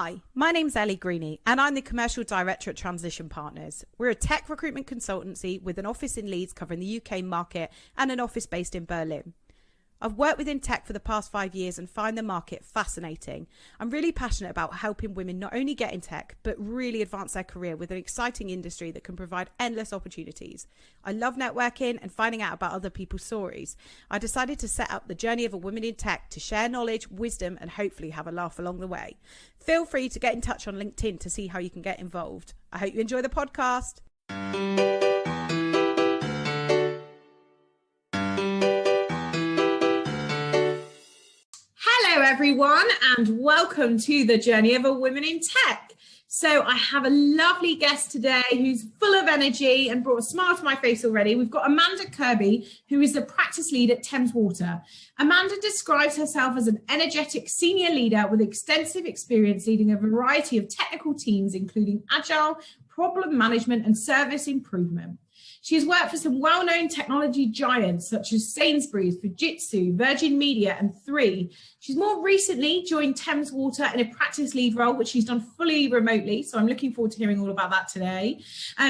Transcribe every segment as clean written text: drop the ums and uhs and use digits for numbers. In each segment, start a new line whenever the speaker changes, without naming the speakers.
Hi, my name's Elly Greaney and I'm the Commercial Director at Transition Partners. We're a tech recruitment consultancy with an office in Leeds covering the UK market and an office based in Berlin. I've worked within tech for the past 5 years and find the market fascinating. I'm really passionate about helping women not only get in tech, but really advance their career with an exciting industry that can provide endless opportunities. I love networking and finding out about other people's stories. I decided to set up the Journey of a Woman in Tech to share knowledge, wisdom, and hopefully have a laugh along the way. Feel free to get in touch on LinkedIn to see how you can get involved. I hope you enjoy the podcast. Hello everyone and welcome to the Journey of a Woman in Tech. So I have a lovely guest today who's full of energy and brought a smile to my face already. We've got Amanda Kirby, who is the practice lead at Thames Water. Amanda describes herself as an energetic senior leader with extensive experience leading a variety of technical teams, including agile, problem management and service improvement. She has worked for some well-known technology giants such as Sainsbury, Fujitsu, Virgin Media and 3. She's more recently joined Thames Water in a practice lead role, which she's done fully remotely. So I'm looking forward to hearing all about that today.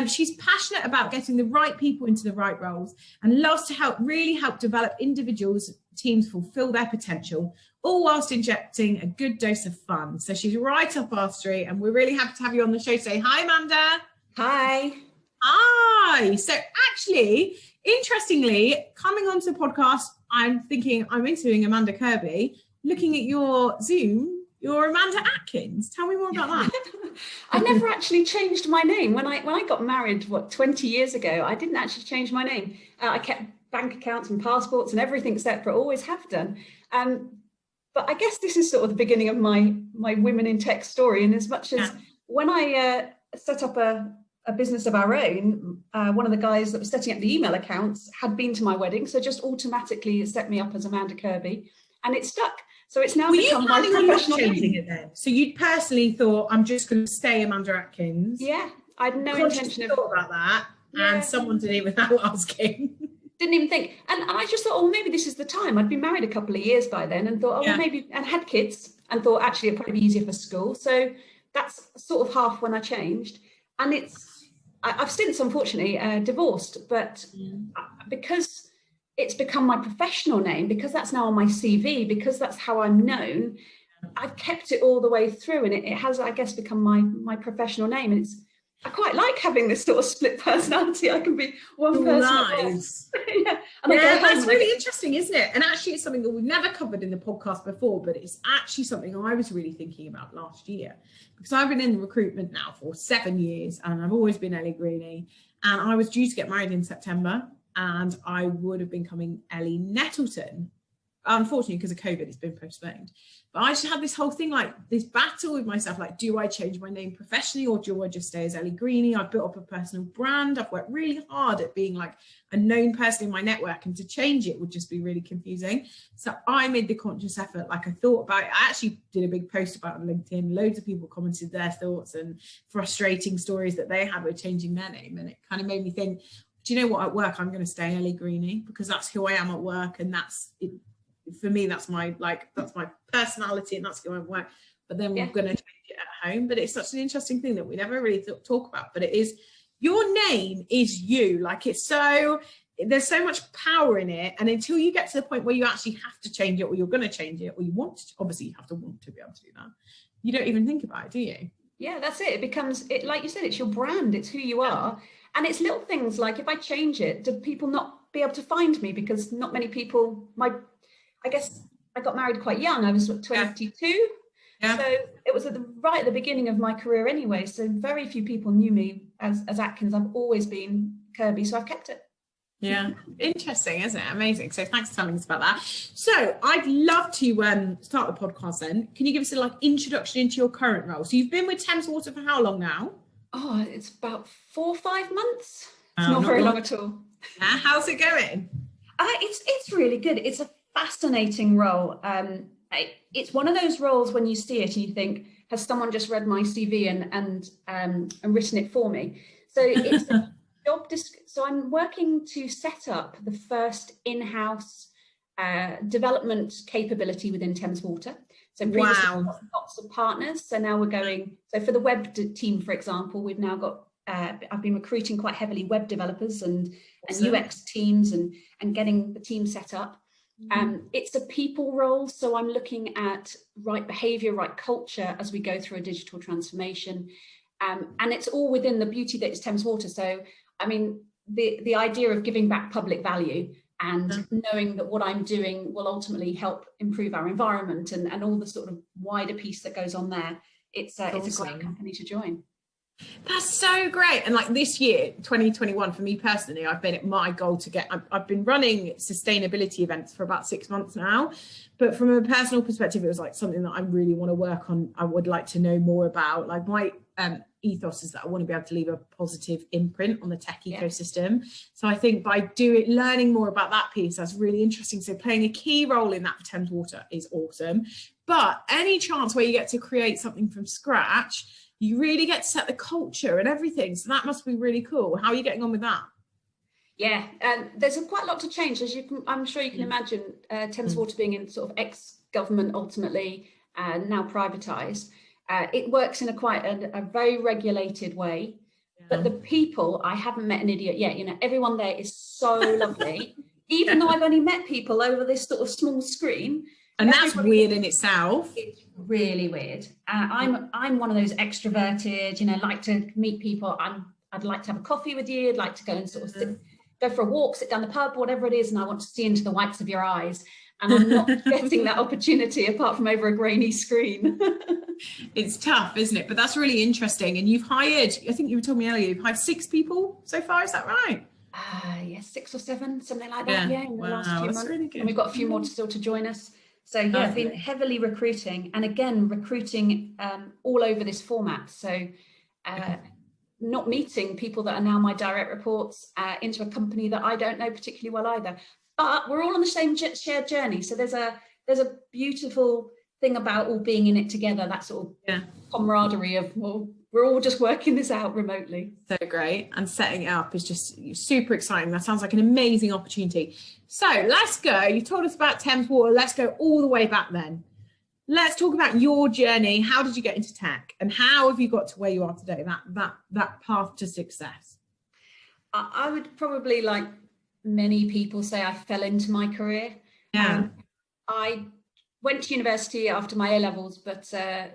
She's passionate about getting the right people into the right roles and loves to really help develop individuals, teams fulfill their potential, all whilst injecting a good dose of fun. So she's right up our street and we're really happy to have you on the show today. Hi, Amanda.
Hi.
Hi. So actually, interestingly, coming onto the podcast, I'm thinking I'm interviewing Amanda Kirby. Looking at your Zoom, you're Amanda Atkins. Tell me more about that.
I never actually changed my name. When I got married, 20 years ago, I didn't actually change my name. I kept bank accounts and passports and everything separate, always have done. But I guess this is sort of the beginning of my women in tech story. And as much as when I set up a business of our own, one of the guys that was setting up the email accounts had been to my wedding, so just automatically set me up as Amanda Kirby, and it stuck. So it's now become my professional
changing it then. So you personally thought, I'm just going to stay Amanda Atkins?
Yeah, I had no intention of
thought about that, and someone did it without asking.
Didn't even think, and I just thought, oh, maybe this is the time. I'd been married a couple of years by then, and thought, well, maybe, and had kids, and thought actually it'd probably be easier for school. So that's sort of half when I changed, and I've since, unfortunately, divorced, but because it's become my professional name, because that's now on my CV, because that's how I'm known, I've kept it all the way through, and it has, I guess, become my professional name. And I quite like having this sort of split personality. I can be one person.
Nice. That's really interesting, isn't it? And actually, it's something that we've never covered in the podcast before, but it's actually something I was really thinking about last year, because I've been in recruitment now for 7 years, and I've always been Elly Greaney, and I was due to get married in September, and I would have been becoming Elly Nettleton. Unfortunately, because of COVID, it's been postponed. But I just had this whole thing, like this battle with myself, like, do I change my name professionally or do I just stay as Elly Greaney? I've built up a personal brand. I've worked really hard at being like a known person in my network, and to change it would just be really confusing. So I made the conscious effort, like I thought about it. I actually did a big post about it on LinkedIn. Loads of people commented their thoughts and frustrating stories that they had with changing their name. And it kind of made me think, do you know what, at work, I'm going to stay Elly Greaney because that's who I am at work. And that's it. For me, that's my personality, and that's who I work. But then we're going to change it at home. But it's such an interesting thing that we never really talk about. But it is, your name is you. Like, it's so, there's so much power in it. And until you get to the point where you actually have to change it, or you're going to change it, or you want to, obviously you have to want to be able to do that, you don't even think about it, do you?
Yeah, that's it. It becomes, like you said, it's your brand. It's who you are. And it's little things like, if I change it, do people not be able to find me? Because not many people, I guess I got married quite young. I was 22. Yeah. So it was right at the beginning of my career anyway. So very few people knew me as Atkins. I've always been Kirby, so I've kept it.
Yeah, interesting, isn't it? Amazing. So thanks for telling us about that. So I'd love to start the podcast then. Can you give us a introduction into your current role? So you've been with Thames Water for how long now?
Oh, it's about 4 or 5 months. It's not very long at all.
How's it going?
It's really good. It's a fascinating role. It's one of those roles when you see it and you think, has someone just read my CV and written it for me? So it's a so I'm working to set up the first in-house development capability within Thames Water. So previously lots of partners. So now we're going, so for the web team, for example, we've now got, I've been recruiting quite heavily web developers and UX teams and getting the team set up. It's a people role. So I'm looking at right behavior, right culture as we go through a digital transformation. And it's all within the beauty that is Thames Water. So, I mean, the idea of giving back public value and knowing that what I'm doing will ultimately help improve our environment and all the sort of wider piece that goes on there. It's a great company to join.
That's so great. And like this year, 2021, for me personally, I've made it my goal to get, I've been running sustainability events for about 6 months now, but from a personal perspective, it was like something that I really want to work on. I would like to know more about. Like my ethos is that I want to be able to leave a positive imprint on the tech ecosystem. So I think by learning more about that piece, that's really interesting. So playing a key role in that for Thames Water is awesome. But any chance where you get to create something from scratch, you really get to set the culture and everything. So that must be really cool. How are you getting on with that?
Yeah, and there's quite a lot to change, as I'm sure you can imagine. Thames Water being in sort of ex-government ultimately, now privatised. It works in a very regulated way, but the people, I haven't met an idiot yet. You know, everyone there is so lovely, even though I've only met people over this sort of small screen.
And that's weird in itself.
It's really weird. I'm one of those extroverted, you know, like to meet people. I'd like to have a coffee with you. I'd like to go and sort of go for a walk, sit down the pub, whatever it is, and I want to see into the whites of your eyes. And I'm not getting that opportunity apart from over a grainy screen.
It's tough, isn't it? But that's really interesting. And you've hired, I think you were telling me earlier, you've hired 6 people so far, is that right?
Yes, 6 or 7, something like that. Yeah, in the last few months.
Really good.
And we've got a few more still to join us. So yeah, I've been heavily recruiting, and again, recruiting all over this format. So not meeting people that are now my direct reports into a company that I don't know particularly well either. But we're all on the same shared journey. So there's a beautiful thing about all being in it together, that sort of camaraderie of, well, we're all just working this out remotely.
So great. And setting it up is just super exciting. That sounds like an amazing opportunity. So let's go. You told us about Thames Water. Let's go all the way back then. Let's talk about your journey. How did you get into tech? And how have you got to where you are today, that path to success?
I would probably, like many people, say I fell into my career. I went to university after my A-levels, but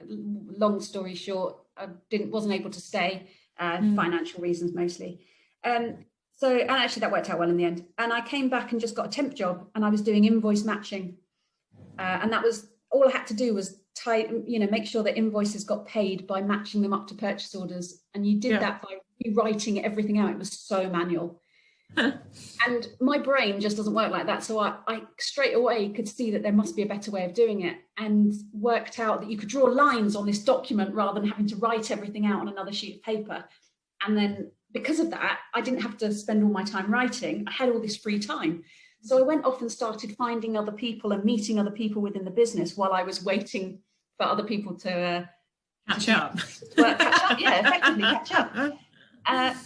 long story short, I wasn't able to stay, financial reasons mostly. And actually that worked out well in the end. And I came back and just got a temp job, and I was doing invoice matching. And that was all I had to do, was make sure that invoices got paid by matching them up to purchase orders. And you did that by rewriting everything out. It was so manual. And my brain just doesn't work like that. So I straight away could see that there must be a better way of doing it, and worked out that you could draw lines on this document rather than having to write everything out on another sheet of paper. And then because of that, I didn't have to spend all my time writing. I had all this free time. So I went off and started finding other people and meeting other people within the business while I was waiting for other people to
catch up.
Effectively catch up.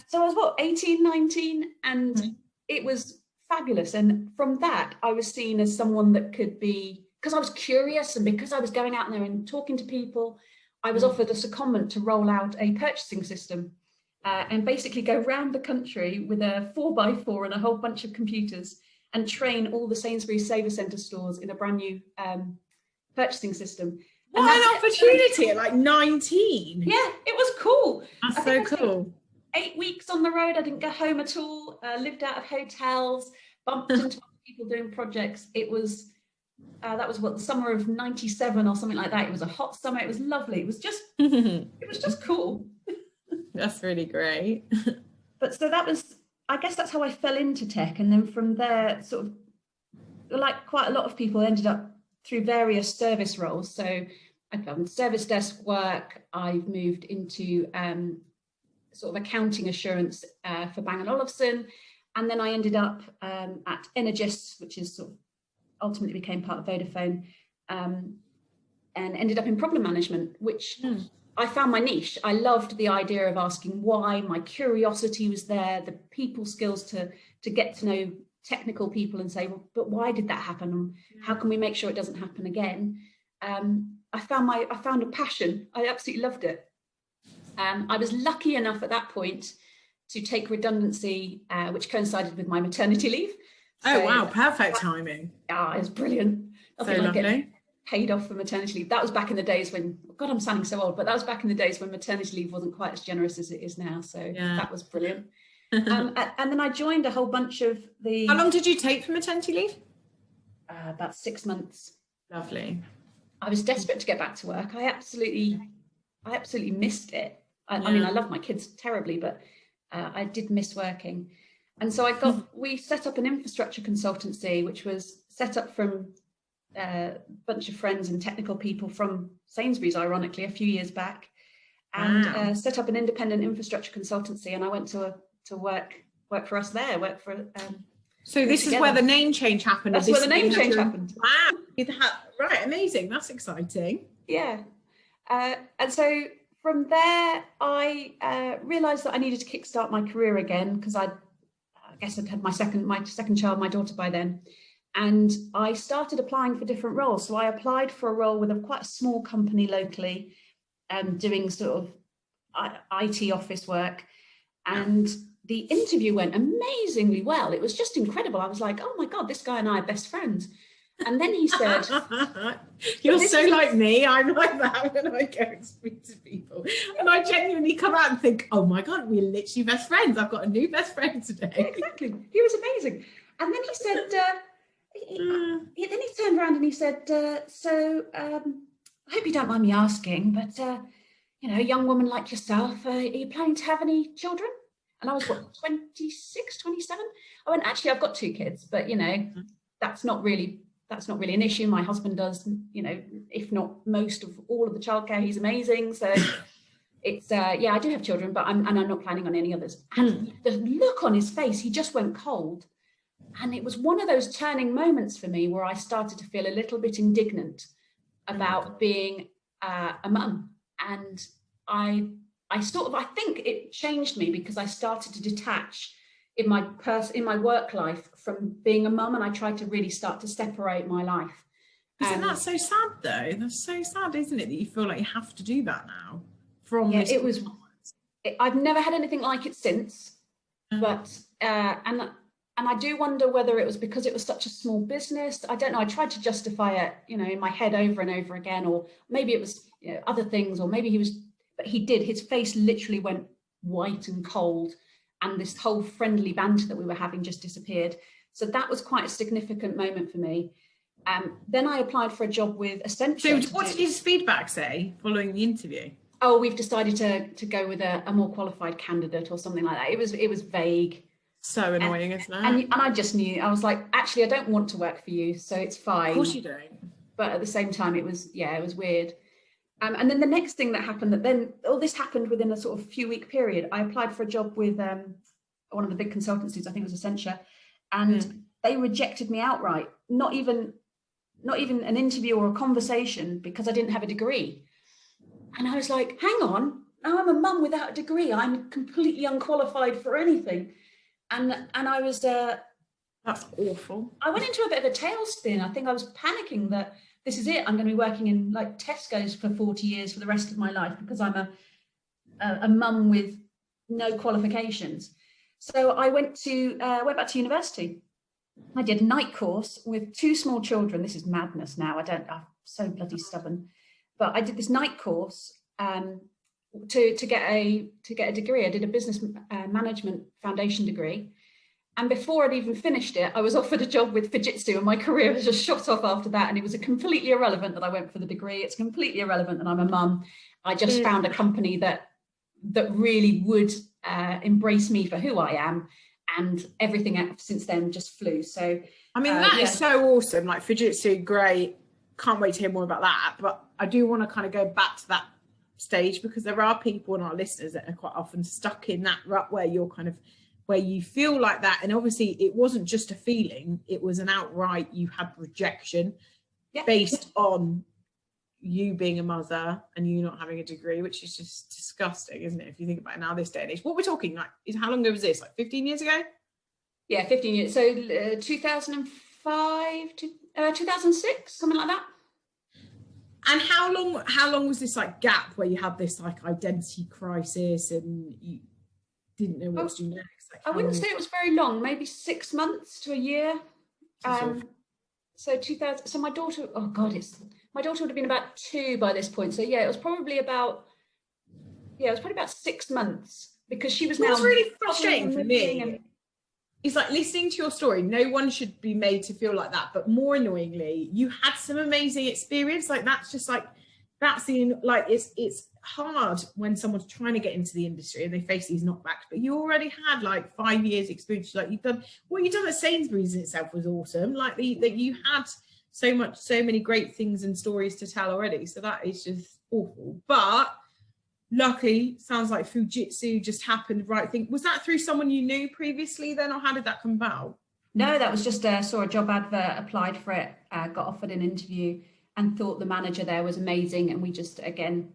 So I was 18, 19, and it was fabulous. And from that, I was seen as someone that could be, because I was curious and because I was going out there and talking to people, I was offered a secondment to roll out a purchasing system and basically go around the country with a 4x4 and a whole bunch of computers and train all the Sainsbury Saver Centre stores in a brand new purchasing system.
What an opportunity at like 19.
Yeah, it was cool.
That's so cool.
8 weeks on the road. I didn't go home at all. Lived out of hotels, bumped into other people doing projects. It was that was the summer of '97 or something like that. It was a hot summer. It was lovely. It was just cool.
That's really great.
But so I guess that's how I fell into tech, and then from there, sort of like quite a lot of people, ended up through various service roles. So I've done service desk work. I've moved into sort of accounting assurance for Bang & Olufsen, and then I ended up at Infectious, which is sort of ultimately became part of Vodafone, and ended up in problem management, which I found my niche. I loved the idea of asking why. My curiosity was there, the people skills to get to know technical people and say, well, but why did that happen? And how can we make sure it doesn't happen again? And I found a passion. I absolutely loved it. I was lucky enough at that point to take redundancy, which coincided with my maternity leave.
Oh, wow. Perfect timing.
Yeah, it was brilliant.
So lovely.
Paid off for maternity leave. That was back in the days when, God, I'm sounding so old, but that was back in the days when maternity leave wasn't quite as generous as it is now. So that was brilliant. And then I joined a whole bunch of the...
How long did you take for maternity leave?
About 6 months.
Lovely.
I was desperate to get back to work. I absolutely missed it. I mean, I love my kids terribly, but I did miss working. And so we set up an infrastructure consultancy, which was set up from a bunch of friends and technical people from Sainsbury's, ironically, a few years back, and set up an independent infrastructure consultancy. And I went to work for us there,
so this is where the name change happened.
That's where the name change happened.
Wow. Right, amazing. That's exciting.
Yeah. And so from there, I realised that I needed to kickstart my career again, because I guess I'd had my second child, my daughter, by then. And I started applying for different roles. So I applied for a role with quite a small company locally, doing sort of IT office work. And the interview went amazingly well. It was just incredible. I was like, oh my God, this guy and I are best friends. And then he said...
You're so like me. I'm like that when I go and speak to people. And I genuinely come out and think, oh my God, we're literally best friends. I've got a new best friend today.
Yeah, exactly. He was amazing. And then he said... then he turned around and he said, I hope you don't mind me asking, but, a young woman like yourself, are you planning to have any children? And I was, 26, 27? I went, actually, I've got 2 kids, but, that's not really an issue. My husband does, if not most of all of the childcare. He's amazing. So it's, I do have children, but I'm not planning on any others. And the look on his face, he just went cold. And it was one of those turning moments for me where I started to feel a little bit indignant about being a mum. And I think it changed me, because I started to detach in my work life from being a mum, and I tried to really start to separate my life.
Isn't that so sad though? That's so sad, isn't it, that you feel like you have to do that now?
I've never had anything like it since, but and I do wonder whether it was because it was such a small business. I don't know. I tried to justify it, in my head over and over again, or maybe it was other things, or maybe but he did. His face literally went white and cold, and this whole friendly banter that we were having just disappeared. So that was quite a significant moment for me. Then I applied for a job with Accenture.
So what did his feedback say following the interview?
Oh, we've decided to go with a more qualified candidate or something like that. It was vague.
So annoying, isn't it?
And I just knew. I was like, actually, I don't want to work for you, so it's fine.
Of course you don't.
But at the same time, it was weird. And then the next thing that happened, all this happened within a sort of few-week period. I applied for a job with one of the big consultancies, I think it was Accenture, and they rejected me outright. Not even an interview or a conversation, because I didn't have a degree. And I was like, hang on, now I'm a mum without a degree. I'm completely unqualified for anything. And I was...
That's awful.
I went into a bit of a tailspin. I think I was panicking that this is it. I'm going to be working in like Tesco's for 40 years for the rest of my life, because I'm a mum with no qualifications. So I went back to university. I did a night course with 2 small children. This is madness now. I'm so bloody stubborn. But I did this night course to get a degree. I did a business management foundation degree. And before I'd even finished it, I was offered a job with Fujitsu, and my career was just shot off after that. And it was completely irrelevant that I went for the degree. It's completely irrelevant that I'm a mum. I just found a company that really would embrace me for who I am, and everything since then just flew. So
I mean, that is so awesome. Like Fujitsu, great. Can't wait to hear more about that. But I do want to kind of go back to that stage, because there are people in our listeners that are quite often stuck in that rut where you're kind of, where you feel like that. And obviously it wasn't just a feeling, it was an outright, you had rejection based on you being a mother and you not having a degree, which is just disgusting, isn't it? If you think about it now, this day and age. What we're talking, like, how long ago was this? Like 15 years ago?
Yeah, 15 years. So 2005 to 2006, something like that.
And how long was this like gap where you had this like identity crisis and you didn't know what to do next? Like,
I wouldn't say it was very long, maybe 6 months to a year. So 2000. So my daughter, my daughter would have been about 2 by this point. So yeah, it was probably about 6 months, because she was now.
What's really frustrating for me is like listening to your story. No one should be made to feel like that, but more annoyingly, you had some amazing experience. Like that's just like it's hard when someone's trying to get into the industry and they face these knockbacks, but you already had like 5 years experience. Like you've done at Sainsbury's in itself was awesome. Like that you had so many great things and stories to tell already. So that is just awful. But luckily, sounds like Fujitsu just happened, right thing. Was that through someone you knew previously then, or how did that come about?
No, that was just saw a job advert, applied for it, got offered an interview, and thought the manager there was amazing. And we just, again,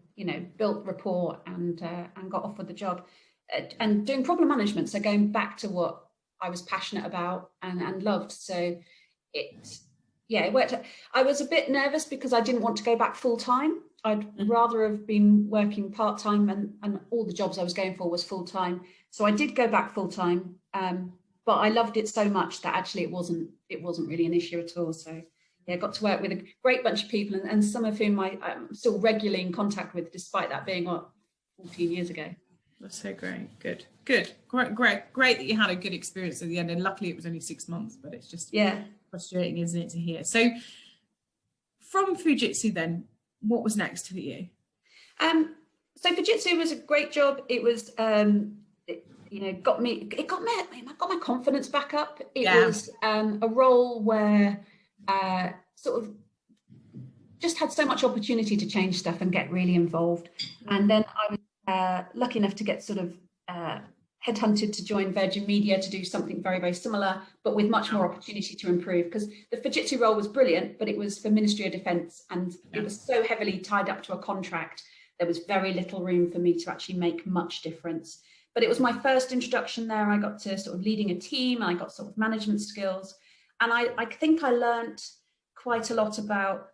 built rapport and got offered the job. And doing problem management, so going back to what I was passionate about and loved. So it worked. I was a bit nervous because I didn't want to go back full time. I'd rather have been working part-time, and all the jobs I was going for was full-time. So I did go back full-time, but I loved it so much that actually it wasn't really an issue at all. So yeah, I got to work with a great bunch of people, and some of whom I'm still regularly in contact with, despite that being 14 years ago.
That's so great. Good. Great that you had a good experience at the end, and luckily it was only 6 months, but it's just frustrating, isn't it, to hear. So from Fujitsu then, what was next for you?
So Fujitsu was a great job. It was, got my confidence back up. It was a role where sort of just had so much opportunity to change stuff and get really involved. And then I was lucky enough to get sort of headhunted to join Virgin Media to do something very, very similar, but with much more opportunity to improve, because the Fujitsu role was brilliant, but it was for Ministry of Defence, and it was so heavily tied up to a contract. There was very little room for me to actually make much difference. But it was my first introduction there. I got to sort of leading a team, and I got sort of management skills. And I think I learnt quite a lot about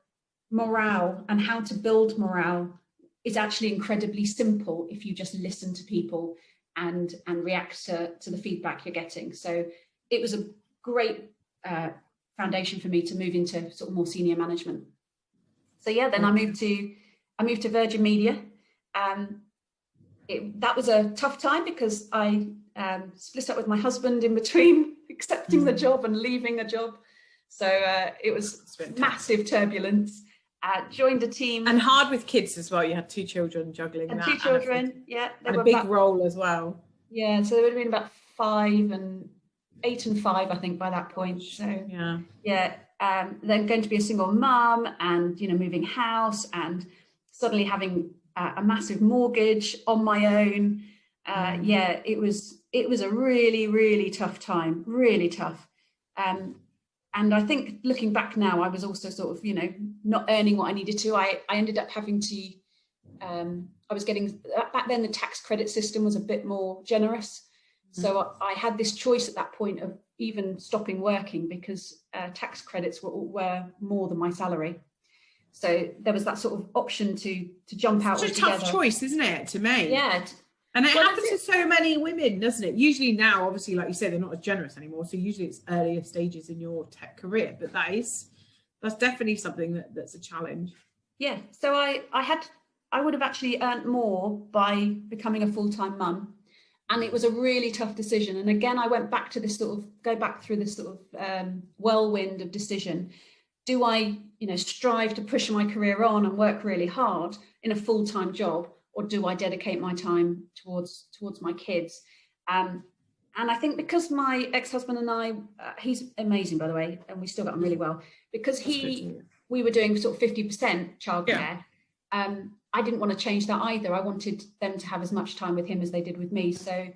morale, and how to build morale is actually incredibly simple if you just listen to people and react to the feedback you're getting. So it was a great foundation for me to move into sort of more senior management. So yeah, then I moved to Virgin Media. That was a tough time because I split up with my husband in between accepting the job and leaving a job. So it was massive turbulence. Joined a team. And
hard with kids as well. You had 2 children juggling
and
that.
2 children,
And a big role as well.
Yeah, so there would have been about 8 and 5, I think, by that point. So then going to be a single mum, and moving house, and suddenly having a massive mortgage on my own. It was a really, really tough time, really tough. And I think looking back now, I was also sort of, not earning what I needed to. I ended up having to, I was getting, back then the tax credit system was a bit more generous. So I had this choice at that point of even stopping working, because tax credits were more than my salary. So there was that sort of option to jump out.
It's a tough choice, isn't it, to make?
Yeah.
And it happens to so many women, doesn't it? Usually now, obviously, like you said, they're not as generous anymore. So usually it's earlier stages in your tech career, but that's definitely something that's a challenge.
Yeah. So I would have actually earned more by becoming a full-time mum. And it was a really tough decision. And again, I went back to go back through this sort of whirlwind of decision. Do I, strive to push my career on and work really hard in a full-time job, or do I dedicate my time towards my kids? And I think because my ex-husband and I, he's amazing, by the way, and we still got on really well, because we were doing sort of 50% childcare. I didn't want to change that either. I wanted them to have as much time with him as they did with me. So,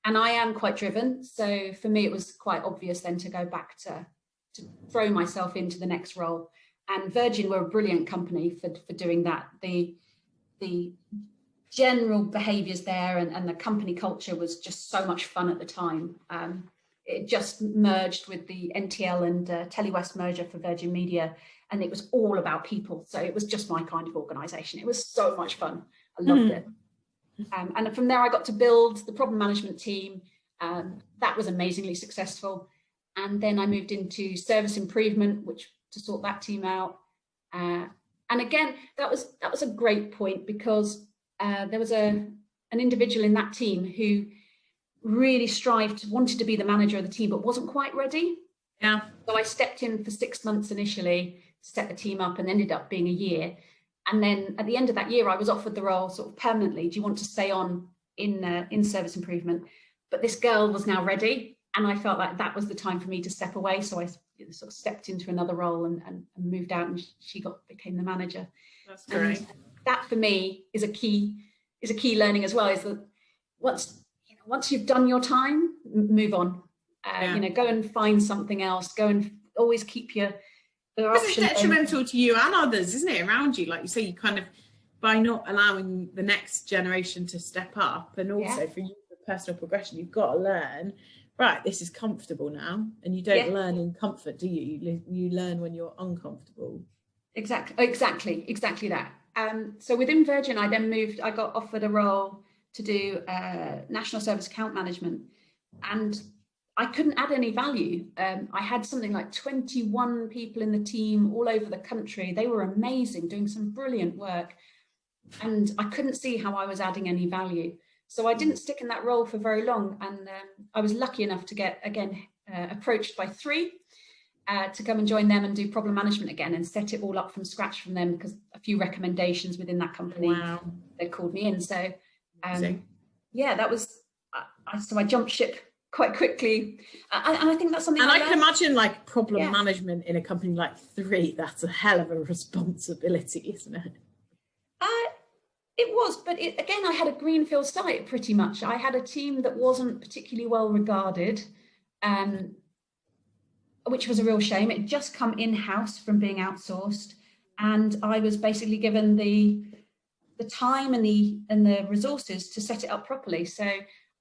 and I am quite driven. So for me, it was quite obvious then to go back to throw myself into the next role. And Virgin were a brilliant company for doing that. The general behaviours there and the company culture was just so much fun at the time. it just merged with the NTL and Telewest merger for Virgin Media, and it was all about people. So it was just my kind of organisation. It was so much fun. I loved it. And from there, I got to build the problem management team. That was amazingly successful. And then I moved into service improvement, which to sort that team out. And again, that was a great point, because there was an individual in that team who really wanted to be the manager of the team, but wasn't quite ready.
Yeah.
So I stepped in for 6 months initially to set the team up, and ended up being a year. And then at the end of that year, I was offered the role sort of permanently. Do you want to stay on in service improvement? But this girl was now ready, and I felt like that was the time for me to step away. So I sort of stepped into another role and moved out, and she became the manager.
That's great.
And that for me is a key learning as well, is that once you've done your time, move on. Go and find something else. Go and always keep your
It's detrimental to you and others, isn't it, around you? Like you say, you kind of, by not allowing the next generation to step up, and also for you, for personal progression, you've got to learn, right, this is comfortable now. And you don't learn in comfort, do you? You learn when you're uncomfortable.
Exactly that. So within Virgin, I then I got offered a role to do national service account management, and I couldn't add any value. I had something like 21 people in the team all over the country. They were amazing, doing some brilliant work, and I couldn't see how I was adding any value. So I didn't stick in that role for very long, and I was lucky enough to get, again, approached by 3 to come and join them and do problem management again, and set it all up from scratch from them, because a few recommendations within that company, they called me in. So that was, so I jumped ship quite quickly, and I think that's something.
And I can imagine, like, problem management in a company like 3. That's a hell of a responsibility, isn't it?
It was, but again, I had a greenfield site pretty much. I had a team that wasn't particularly well regarded, which was a real shame. It had just come in-house from being outsourced, and I was basically given the time and the resources to set it up properly. So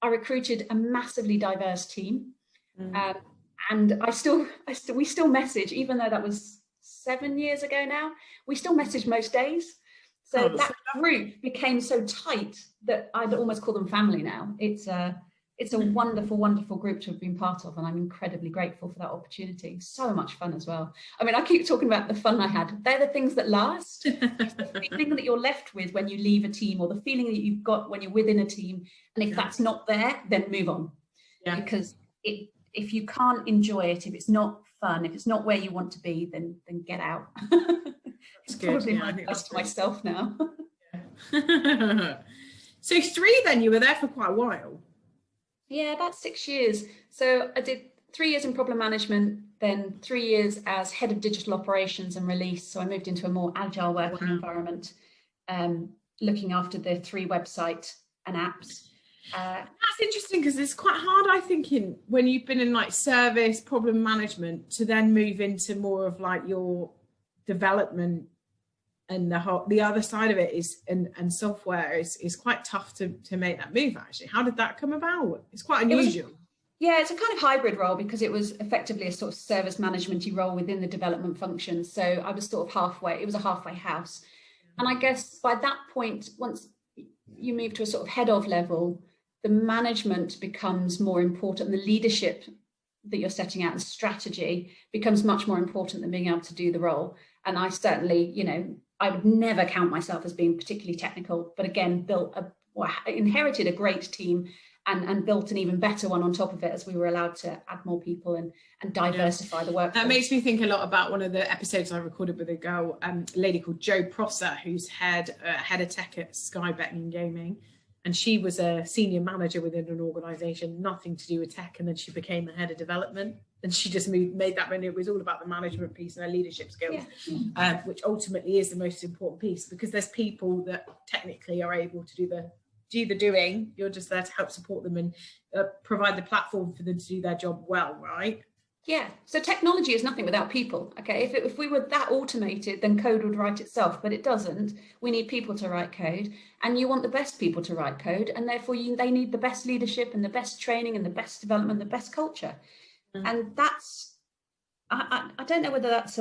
I recruited a massively diverse team, and we still message, even though that was 7 years ago now. We still message most days. So that group became so tight that I'd almost call them family now. It's a wonderful, wonderful group to have been part of, and I'm incredibly grateful for that opportunity. So much fun as well. I mean, I keep talking about the fun I had. They're the things that last. It's the feeling that you're left with when you leave a team, or the feeling that you've got when you're within a team. And if that's not there, then move on. Yeah. Because if you can't enjoy it, if it's not fun, if it's not where you want to be, then get out. It's probably my advice to myself now.
So 3 then, you were there for quite a while.
Yeah, about 6 years. So I did 3 years in problem management, then 3 years as head of digital operations and release. So I moved into a more agile working environment, looking after the 3 website and apps.
That's interesting, because it's quite hard, I think, when you've been in like service problem management, to then move into more of like your development, and the other side of it is and software is quite tough to make that move. Actually, how did that come about? It's quite unusual.
It's a kind of hybrid role, because it was effectively a sort of service management-y role within the development function. So I was sort of halfway. It was a halfway house, and I guess by that point, once you move to a sort of head of level, the management becomes more important. The leadership that you're setting out and strategy becomes much more important than being able to do the role. And I certainly, I would never count myself as being particularly technical, but again, inherited a great team and built an even better one on top of it, as we were allowed to add more people and diversify the work.
That makes me think a lot about one of the episodes I recorded with a girl, a lady called Jo Prosser, who's head of tech at Sky Betting and Gaming. And she was a senior manager within an organisation, nothing to do with tech. And then she became the head of development. And she just made that when it was all about the management piece and her leadership skills, which ultimately is the most important piece, because there's people that technically are able to do the doing. You're just there to help support them and provide the platform for them to do their job well, right?
Yeah, so technology is nothing without people. Okay, if we were that automated, then code would write itself, but it doesn't. We need people to write code, and you want the best people to write code, and therefore they need the best leadership and the best training and the best development, the best culture. And that's, I don't know whether that's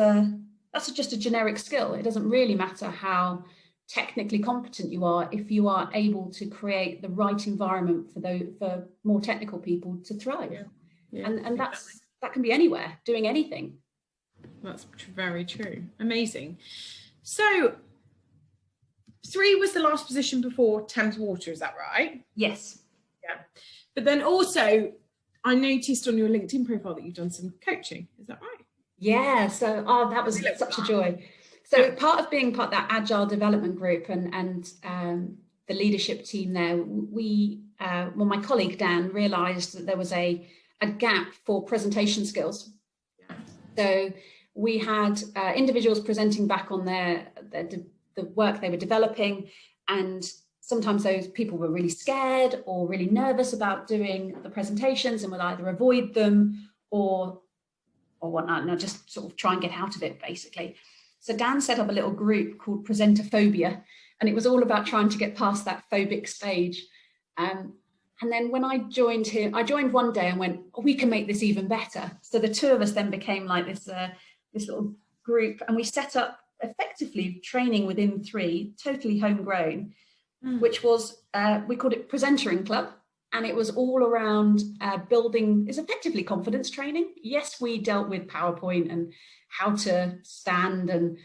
just a generic skill. It doesn't really matter how technically competent you are if you are able to create the right environment for more technical people to thrive. And that can be anywhere, doing anything.
That's very true. Amazing. So 3 was the last position before Thames Water, is that right?
Yes.
Yeah. But then also, I noticed on your LinkedIn profile that you've done some coaching. Is that right?
Yeah. So, that was such a joy. So part of being part of that agile development group and the leadership team there, my colleague Dan realised that there was a gap for presentation skills. So we had individuals presenting back on the work they were developing, and sometimes those people were really scared or really nervous about doing the presentations and would either avoid them or whatnot, and just sort of try and get out of it, basically. So Dan set up a little group called Presenter Phobia, and it was all about trying to get past that phobic stage. And then when I joined him, I joined one day and went, we can make this even better. So the 2 of us then became like this little group, and we set up effectively training within 3, totally homegrown, which was, we called it Presentering Club. And it was all around building, is effectively confidence training. Yes, we dealt with PowerPoint and how to stand and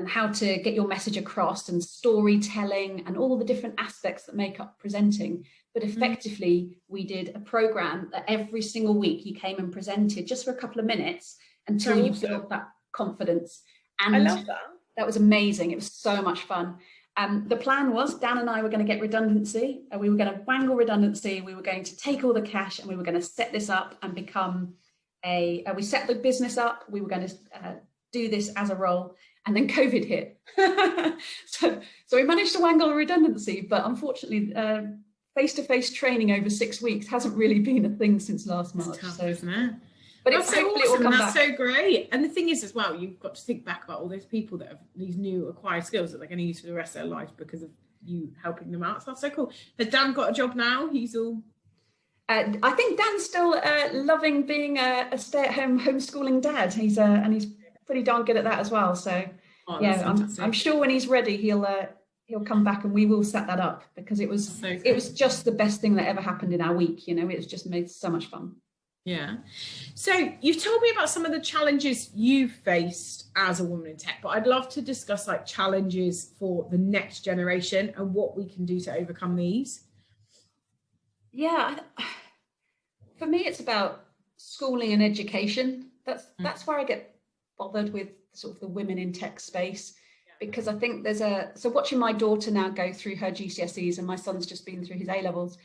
how to get your message across and storytelling and all the different aspects that make up presenting. But effectively, we did a program that every single week you came and presented just for a couple of minutes until you built that confidence. And I love that. That was amazing. It was so much fun. The plan was Dan and I were going to get redundancy. We were going to wangle redundancy. We were going to take all the cash and we were going to set this up and become we set the business up. We were going to do this as a role. And then COVID hit. so we managed to wangle a redundancy, but unfortunately, face-to-face training over 6 weeks hasn't really been a thing since last March.
Tough, isn't it?
But it's so awesome.
That's so great. And the thing is as well, you've got to think back about all those people that have these new acquired skills that they're going to use for the rest of their lives because of you helping them out. So that's so cool. Has Dan got a job now? He's all...
I think Dan's still loving being a stay-at-home homeschooling dad. He's pretty darn good at that as well. So I'm sure when he's ready, he'll come back and we will set that up, because it was just the best thing that ever happened in our week. It was just made so much fun.
Yeah. So you've told me about some of the challenges you've faced as a woman in tech, but I'd love to discuss like challenges for the next generation and what we can do to overcome these.
Yeah. For me, it's about schooling and education. That's where I get bothered with sort of the women in tech space, because I think so watching my daughter now go through her GCSEs and my son's just been through his A-levels,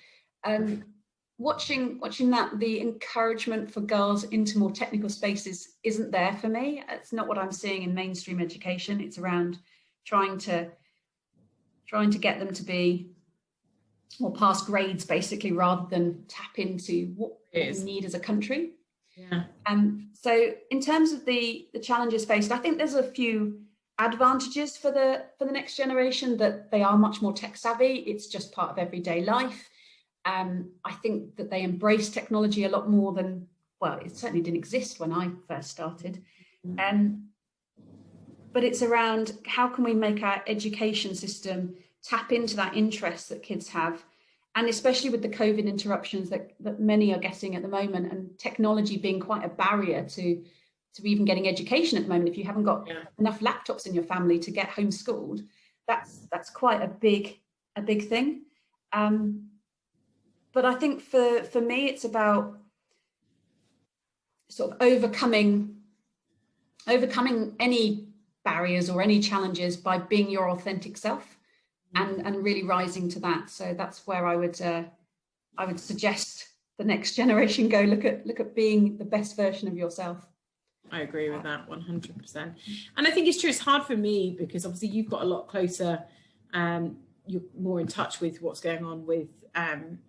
watching that, the encouragement for girls into more technical spaces isn't there for me. It's not what I'm seeing in mainstream education. It's around trying to get them to be more pass grades, basically, rather than tap into what we need as a country.
Yeah.
So in terms of the challenges faced, I think there's a few advantages for the next generation, that they are much more tech savvy. It's just part of everyday life. I think that they embrace technology a lot more than, well, it certainly didn't exist when I first started. But it's around how can we make our education system tap into that interest that kids have, and especially with the COVID interruptions that many are getting at the moment, and technology being quite a barrier to even getting education at the moment. If you haven't got enough laptops in your family to get homeschooled, that's quite a big thing. But I think for me, it's about sort of overcoming any barriers or any challenges by being your authentic self, and really rising to that. So that's where I would suggest the next generation go look at being the best version of yourself.
I agree with that 100%. And I think it's true, it's hard for me because obviously you've got a lot closer, you're more in touch with what's going on with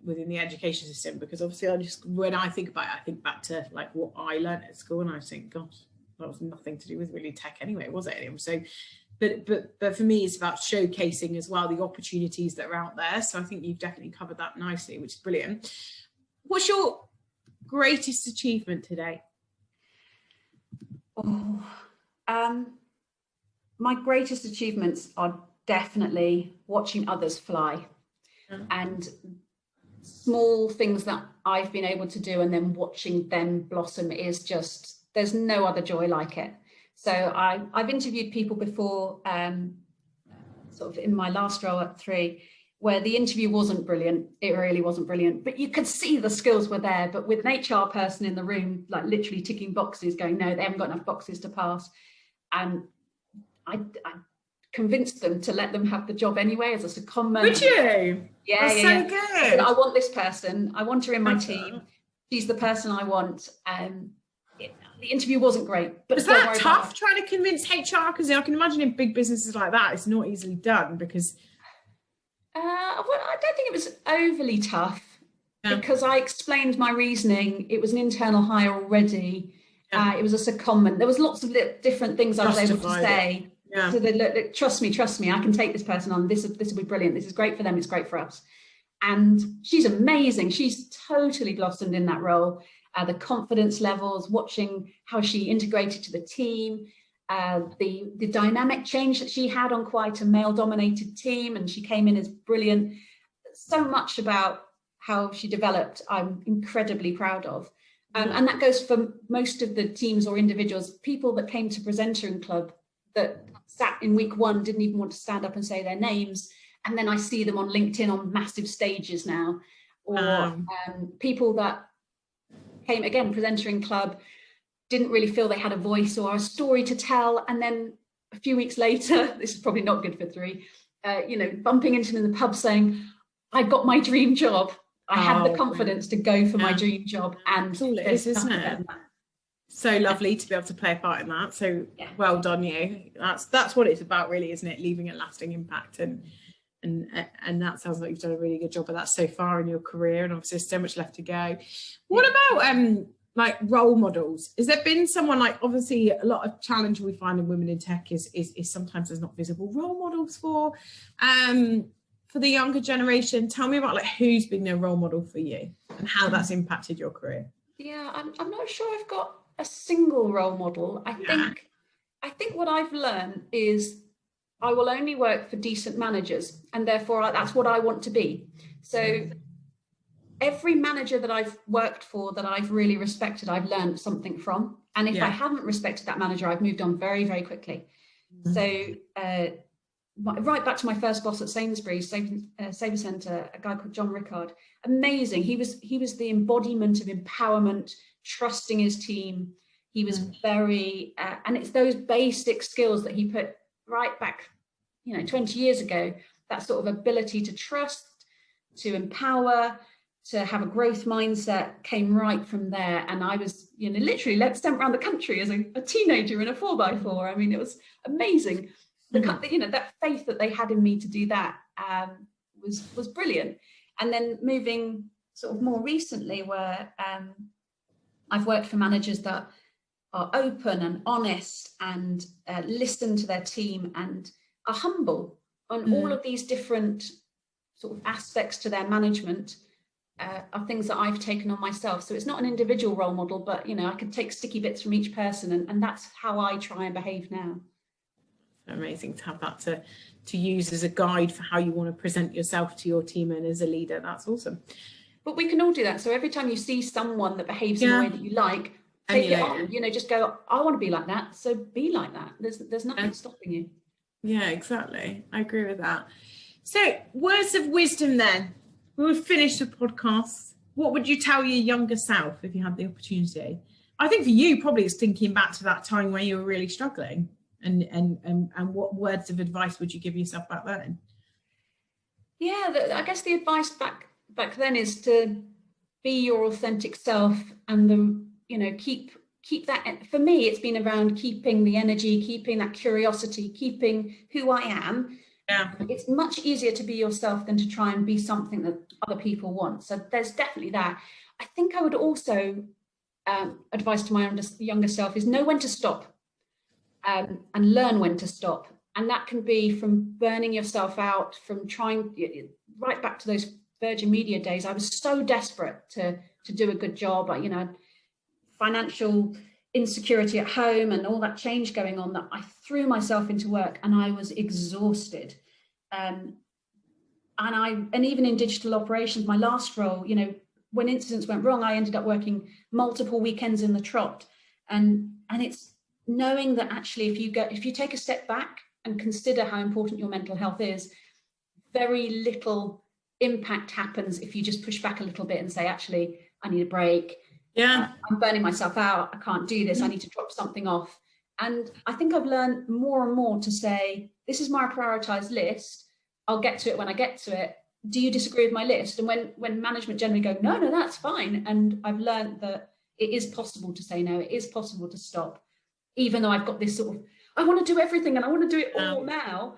within the education system, because obviously when I think about it, I think back to like what I learned at school, and I think, gosh, that was nothing to do with really tech anyway, was it? So but for me, it's about showcasing as well the opportunities that are out there. So I think you've definitely covered that nicely, which is brilliant. What's your greatest achievement today?
My greatest achievements are definitely watching others fly, and small things that I've been able to do and then watching them blossom is just, there's no other joy like it. So I've interviewed people before, sort of in my last role at 3, where the interview wasn't brilliant. It really wasn't brilliant, but you could see the skills were there. But with an HR person in the room, like literally ticking boxes, going, no, they haven't got enough boxes to pass. And I convinced them to let them have the job anyway as a secondment.
Would you?
Yeah,
that's
yeah,
so good.
I said, I want this person. I want her in my team. She's the person I want. The interview wasn't great. But
is that tough trying to convince HR? Because I can imagine in big businesses like that, it's not easily done because...
well, I don't think it was overly tough because I explained my reasoning. It was an internal hire already. It was a secondment. There was lots of different things I was able to say. Yeah. So they look, trust me, I can take this person on. This will be brilliant. This is great for them. It's great for us. And she's amazing. She's totally blossomed in that role. The confidence levels, watching how she integrated to the team, the dynamic change that she had on quite a male-dominated team, and she came in as brilliant. So much about how she developed, I'm incredibly proud of. And that goes for most of the teams or individuals, people that came to Presenter Club that sat in week 1, didn't even want to stand up and say their names. And then I see them on LinkedIn on massive stages now. Or people that came, again, Presenter Club, didn't really feel they had a voice or a story to tell. And then a few weeks later, this is probably not good for 3, bumping into them in the pub saying, I got my dream job. I had the confidence to go for my dream job. And
that's all it is, isn't it? So lovely to be able to play a part in that. So well done, you. That's what it's about, really, isn't it? Leaving a lasting impact, and that sounds like you've done a really good job of that so far in your career, and obviously there's so much left to go. What about like role models? Has there been someone, like, obviously a lot of challenge we find in women in tech is sometimes there's not visible role models for the younger generation. Tell me about like who's been their role model for you and how that's impacted your career.
Yeah, I'm not sure I've got a single role model. I think what I've learned is I will only work for decent managers, and therefore that's what I want to be. So every manager that I've worked for that I've really respected, I've learned something from. And if I haven't respected that manager, I've moved on very, very quickly. So right back to my first boss at Sainsbury, Sabre Centre, a guy called John Rickard. Amazing. He was the embodiment of empowerment, trusting his team. He was very, and it's those basic skills that he put right back, 20 years ago, that sort of ability to trust, to empower, to have a growth mindset came right from there. And I was, literally sent around the country as a teenager in a 4x4. I mean, it was amazing. That faith that they had in me to do that was brilliant. And then moving sort of more recently, where I've worked for managers that are open and honest and listen to their team and are humble on all of these different sort of aspects to their management, are things that I've taken on myself. So it's not an individual role model, but I can take sticky bits from each person, and that's how I try and behave now.
Amazing to have that to use as a guide for how you want to present yourself to your team and as a leader. That's awesome.
But we can all do that. So every time you see someone that behaves in a way that you like, take it on, just go, I want to be like that. So be like that. There's nothing stopping you.
Yeah, exactly. I agree with that. So words of wisdom then. We've finished the podcast. What would you tell your younger self if you had the opportunity? I think for you, probably it's thinking back to that time where you were really struggling. And what words of advice would you give yourself back then?
Yeah, I guess the advice back then is to be your authentic self, and keep that. For me, it's been around keeping the energy, keeping that curiosity, keeping who I am,
Yeah.
It's much easier to be yourself than to try and be something that other people want. So there's definitely that. I think I would also advise to my younger self is know when to stop, and learn when to stop. And that can be from burning yourself out, from trying, right back to those Virgin Media days. I was so desperate to do a good job, financial insecurity at home and all that change going on, that I threw myself into work and I was exhausted. And even in digital operations, my last role, when incidents went wrong, I ended up working multiple weekends in the trot. And it's knowing that actually, if you take a step back and consider how important your mental health is, very little impact happens if you just push back a little bit and say, actually, I need a break.
Yeah.
I'm burning myself out. I can't do this. I need to drop something off. And I think I've learned more and more to say, this is my prioritized list. I'll get to it when I get to it. Do you disagree with my list? And when management generally go, no, that's fine. And I've learned that it is possible to say no. It is possible to stop, even though I've got this sort of, I want to do everything and I want to do it all now.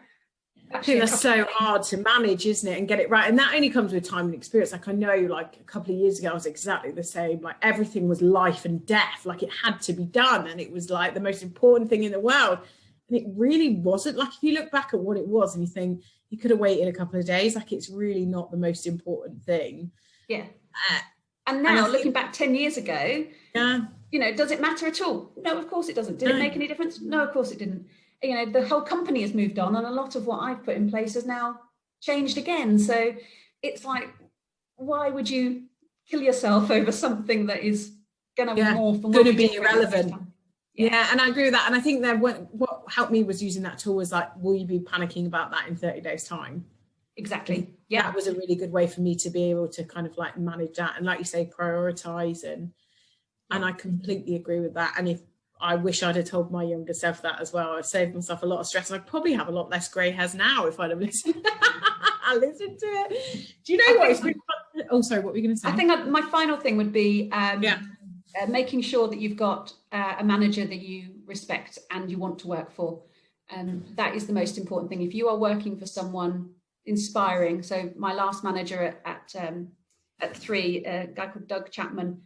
I think that's so hard to manage, isn't it, and get it right. And that only comes with time and experience. Like I know, like a couple of years ago, I was exactly the same. Like everything was life and death. Like it had to be done, and it was like the most important thing in the world. And it really wasn't. Like if you look back at what it was, and you think you could have waited a couple of days. Like it's really not the most important thing.
Yeah. And now looking back 10 years ago, does it matter at all? No, of course it doesn't. Did it make any difference? No, of course it didn't. The whole company has moved on, and a lot of what I've put in place has now changed again. So it's like, why would you kill yourself over something that is going to be
irrelevant? Yeah, and I agree with that. And I think that what helped me was using that tool was like, will you be panicking about that in 30 days time?
Exactly. Yeah,
that was a really good way for me to be able to kind of like manage that and, like you say, prioritize. And I completely agree with that. And if I wish I'd have told my younger self that as well. I'd saved myself a lot of stress. I'd probably have a lot less grey hairs now if I'd have listened. I listened to it. Do you know what? It's been fun. Oh, sorry, what were you going to say?
I think my final thing would be making sure that you've got a manager that you respect and you want to work for. That is the most important thing. If you are working for someone inspiring, so my last manager at 3, a guy called Doug Chapman,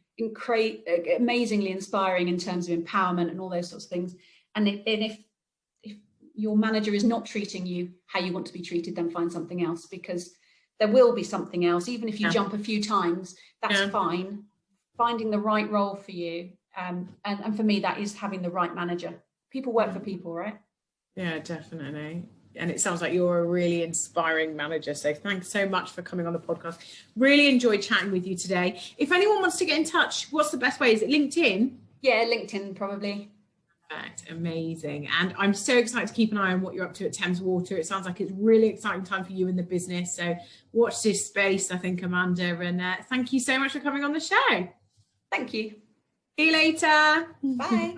amazingly inspiring in terms of empowerment and all those sorts of things. And if your manager is not treating you how you want to be treated, then find something else, because there will be something else. Even if you jump a few times, that's fine. Finding the right role for you. And for me, that is having the right manager. People work for people, right? Yeah,
definitely. And it sounds like you're a really inspiring manager. So thanks so much for coming on the podcast. Really enjoyed chatting with you today. If anyone wants to get in touch, what's the best way? Is it LinkedIn?
Yeah, LinkedIn probably.
Perfect. Amazing. And I'm so excited to keep an eye on what you're up to at Thames Water. It sounds like it's really exciting time for you in the business. So watch this space, I think, Amanda. And thank you so much for coming on the show.
Thank you.
See you later.
Bye.